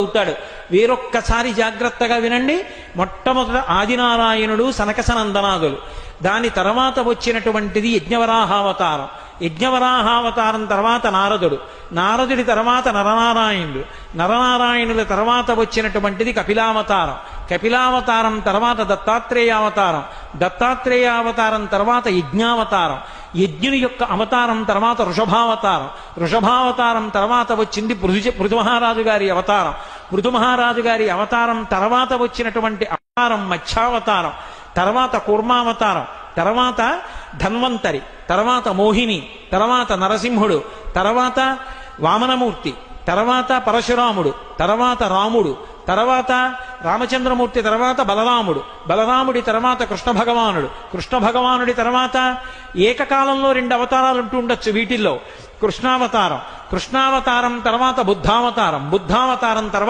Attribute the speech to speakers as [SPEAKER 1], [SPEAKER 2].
[SPEAKER 1] అవుతాడు. వేరొక్కసారి జాగ్రత్తగా వినండి. మొట్టమొదట ఆదినారాయణుడు సనకసనందనాదులు, దాని తర్వాత వచ్చినటువంటిది యజ్ఞవరాహావతారం. యజ్ఞవరాహావతారం తర్వాత నారదుడు, నారదుడి తర్వాత నరనారాయణుడు, నరనారాయణుల తర్వాత వచ్చినటువంటిది కపిలావతారం, కపిలావతారం తర్వాత దత్తాత్రేయావతారం, దత్తాత్రేయావతారం తర్వాత యజ్ఞావతారం, యజ్ఞుని యొక్క అవతారం తర్వాత వృషభావతారం, వృషభావతారం తర్వాత వచ్చింది పృథు గారి అవతారం, పృథు గారి అవతారం తర్వాత వచ్చినటువంటి అవతారం మత్స్యావతారం, తర్వాత కూర్మావతారం, తర్వాత ధన్వంతరి, తర్వాత మోహిని, తర్వాత నరసింహుడు, తర్వాత వామనమూర్తి, తర్వాత పరశురాముడు, తర్వాత రాముడు, తర్వాత రామచంద్రమూర్తి, తర్వాత బలరాముడు, బలరాముడి తర్వాత కృష్ణ భగవానుడు, కృష్ణ భగవానుడి తర్వాత ఏకకాలంలో 2 అవతారాలు ఉంటూ ఉండొచ్చు వీటిల్లో. కృష్ణావతారం, కృష్ణావతారం తర్వాత బుద్ధావతారం, బుద్ధావతారం తర్వాత